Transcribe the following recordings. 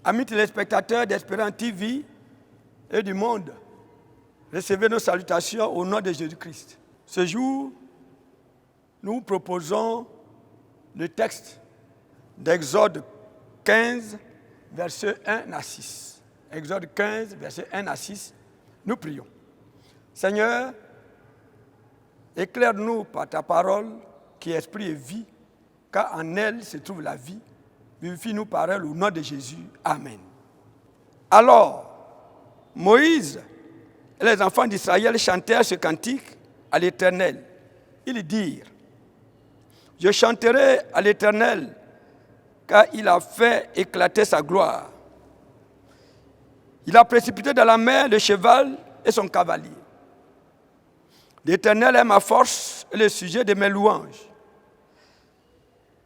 Amis téléspectateurs d'Espérance TV et du monde, recevez nos salutations au nom de Jésus-Christ. Ce jour, nous vous proposons le texte d'Exode 15, versets 1 à 6. Exode 15, versets 1 à 6, nous prions. Seigneur, éclaire-nous par ta parole qui est esprit et vie, car en elle se trouve la vie. Vivifie-nous par elle au nom de Jésus. Amen. Alors, Moïse et les enfants d'Israël chantèrent ce cantique à l'Éternel. Ils dirent, « Je chanterai à l'Éternel, car il a fait éclater sa gloire. Il a précipité dans la mer le cheval et son cavalier. L'Éternel est ma force et le sujet de mes louanges.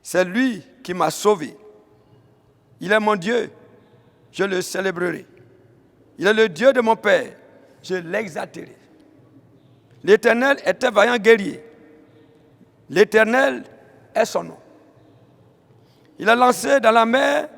C'est lui qui m'a sauvé. Il est mon Dieu, je le célébrerai. Il est le Dieu de mon Père, je l'exalterai. L'Éternel est un vaillant guerrier. L'Éternel est son nom. Il a lancé dans la mer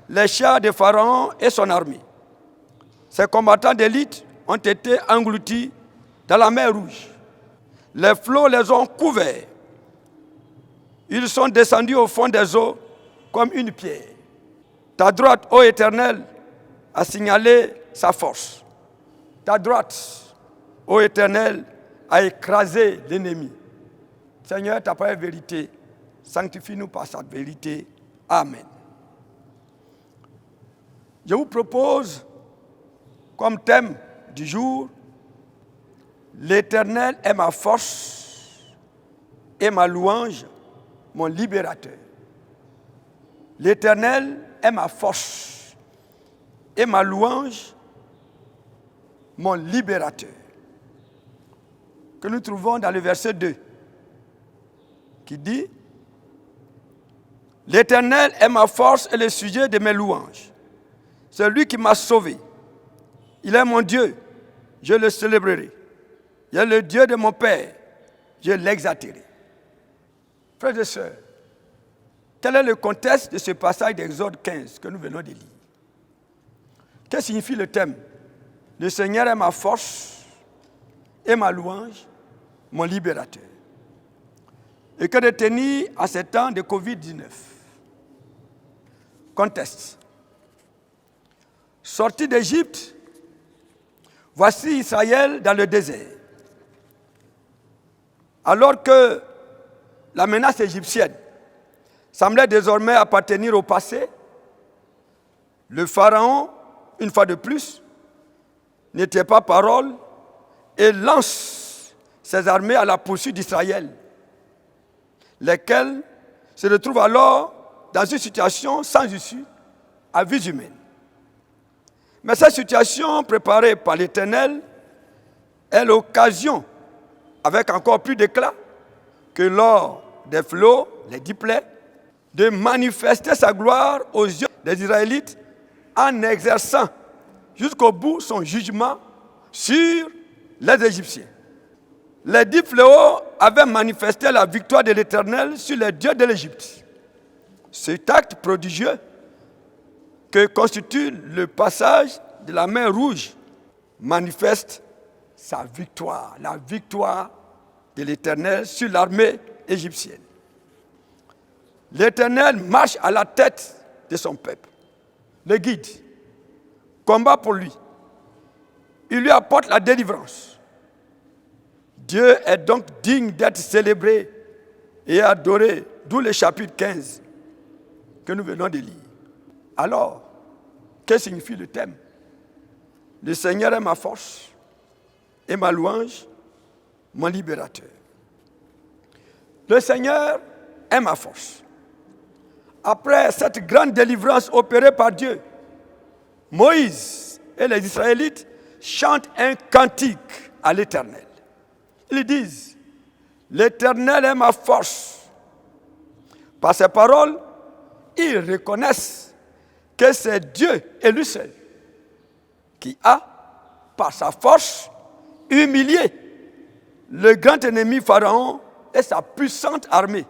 les chars de Pharaon et son armée. Ses combattants d'élite ont été engloutis dans la mer Rouge. Les flots les ont couverts. Ils sont descendus au fond des eaux comme une pierre. Ta droite, ô Éternel, a signalé sa force. Ta droite, ô Éternel, a écrasé l'ennemi. Seigneur, ta parole est vérité. Sanctifie-nous par sa vérité. Amen. Je vous propose comme thème du jour, l'Éternel est ma force et ma louange, mon libérateur. L'Éternel est ma force et ma louange, mon libérateur. Que nous trouvons dans le verset 2, qui dit, l'Éternel est ma force et le sujet de mes louanges. C'est lui qui m'a sauvé. Il est mon Dieu, je le célébrerai. Il est le Dieu de mon Père, je l'exalterai. Frères et sœurs, quel est le contexte de ce passage d'Exode 15 que nous venons de lire? Que signifie le thème? Le Seigneur est ma force et ma louange, mon libérateur. Et que de tenir à ces temps de Covid-19? Contexte. Sorti d'Égypte, voici Israël dans le désert. Alors que la menace égyptienne semblait désormais appartenir au passé, le Pharaon, une fois de plus, n'était pas parole et lance ses armées à la poursuite d'Israël, lesquelles se retrouvent alors dans une situation sans issue à vue humaine. Mais cette situation préparée par l'Éternel est l'occasion, avec encore plus d'éclat que lors des flots, les 10 plaies, de manifester sa gloire aux yeux des Israélites en exerçant jusqu'au bout son jugement sur les Égyptiens. Les 10 fléaux avaient manifesté la victoire de l'Éternel sur les dieux de l'Égypte. Cet acte prodigieux que constitue le passage de la mer Rouge manifeste sa victoire, la victoire de l'Éternel sur l'armée égyptienne. L'Éternel marche à la tête de son peuple, le guide, combat pour lui. Il lui apporte la délivrance. Dieu est donc digne d'être célébré et adoré, d'où le chapitre 15 que nous venons de lire. Alors, que signifie le thème? Le Seigneur est ma force et ma louange, mon libérateur. Le Seigneur est ma force. Après cette grande délivrance opérée par Dieu, Moïse et les Israélites chantent un cantique à l'Éternel. Ils disent, l'Éternel est ma force. Par ces paroles, ils reconnaissent que c'est Dieu et lui seul qui a, par sa force, humilié le grand ennemi Pharaon et sa puissante armée.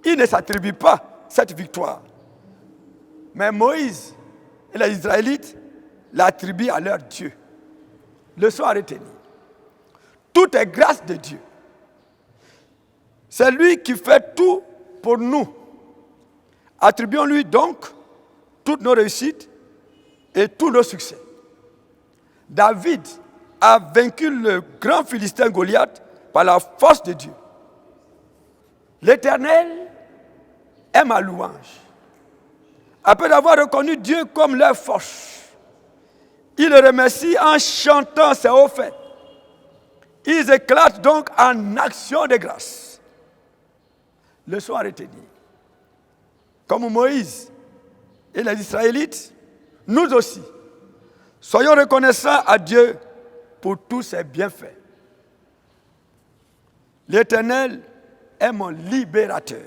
Il ne s'attribue pas cette victoire Mais Moïse et les Israélites l'attribuent à leur Dieu. Leçon à retenir. Tout est grâce de Dieu. C'est lui qui fait tout pour nous. Attribuons-lui donc toutes nos réussites et tous nos succès. David a vaincu le grand Philistin Goliath par la force de Dieu. L'Éternel est ma louange. Après avoir reconnu Dieu comme leur force, ils le remercient en chantant ses hauts faits. Ils éclatent donc en action de grâce. Leçon à retenir. Comme Moïse et les Israélites, nous aussi, soyons reconnaissants à Dieu pour tous ses bienfaits. L'Éternel est mon libérateur.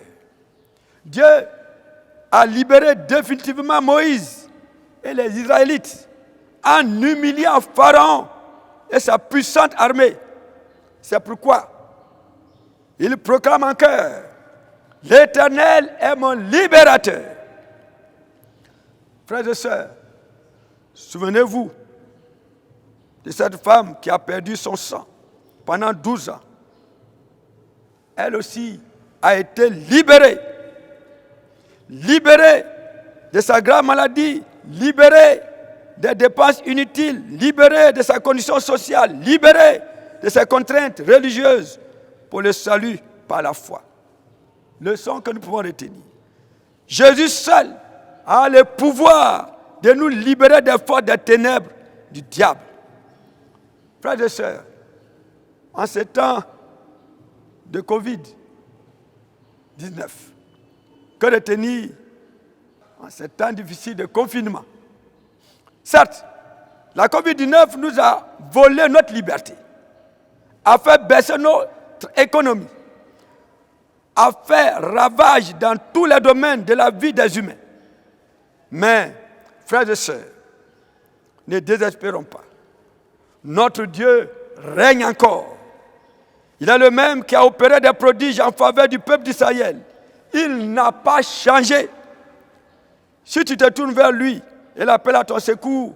Dieu a libéré définitivement Moïse et les Israélites en humiliant Pharaon et sa puissante armée. C'est pourquoi il proclame en chœur: l'Éternel est mon libérateur. Frères et sœurs, souvenez-vous de cette femme qui a perdu son sang pendant 12 ans. Elle aussi a été libérée. Libérée de sa grave maladie, libérée des dépenses inutiles, libérée de sa condition sociale, libérée de ses contraintes religieuses pour le salut par la foi. Leçon que nous pouvons retenir. Jésus seul a le pouvoir de nous libérer des forces des ténèbres du diable. Frères et sœurs, en ces temps de Covid-19, que retenir en ces temps difficiles de confinement? Certes, la Covid-19 nous a volé notre liberté, a fait baisser notre économie, a fait ravage dans tous les domaines de la vie des humains. Mais, frères et sœurs, ne désespérons pas. Notre Dieu règne encore. Il est le même qui a opéré des prodiges en faveur du peuple d'Israël. Il n'a pas changé. Si tu te tournes vers lui et l'appelles à ton secours,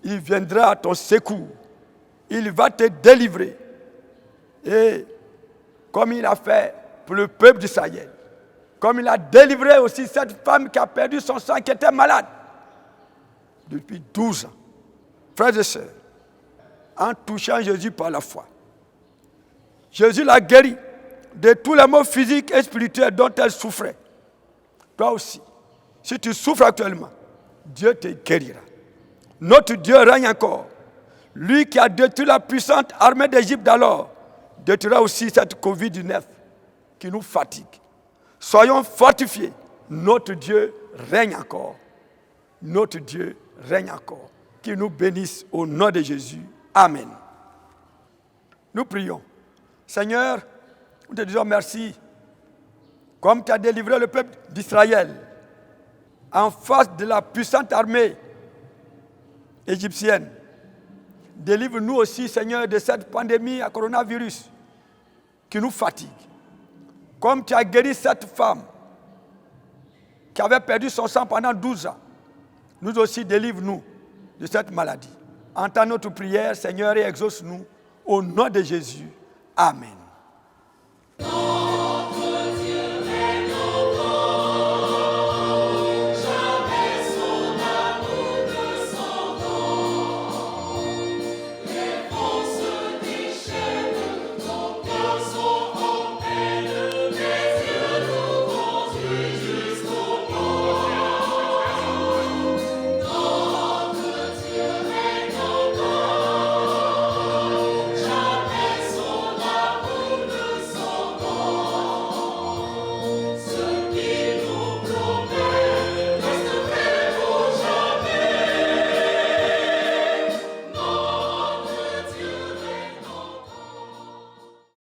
il viendra à ton secours. Il va te délivrer. Et comme il a fait pour le peuple d'Israël, comme il a délivré aussi cette femme qui a perdu son sang, qui était malade depuis 12 ans. Frères et sœurs, en touchant Jésus par la foi, Jésus l'a guérie de tous les maux physiques et spirituels dont elle souffrait. Toi aussi, si tu souffres actuellement, Dieu te guérira. Notre Dieu règne encore. Lui qui a détruit la puissante armée d'Égypte d'alors, détruira aussi cette Covid-19 qui nous fatigue. Soyons fortifiés. Notre Dieu règne encore. Notre Dieu règne encore. Qu'il nous bénisse au nom de Jésus. Amen. Nous prions. Seigneur, nous te disons merci. Comme tu as délivré le peuple d'Israël en face de la puissante armée égyptienne, délivre-nous aussi, Seigneur, de cette pandémie à coronavirus qui nous fatigue. Comme tu as guéri cette femme qui avait perdu son sang pendant 12 ans, nous aussi délivre-nous de cette maladie. Entends notre prière, Seigneur, et exauce-nous au nom de Jésus. Amen.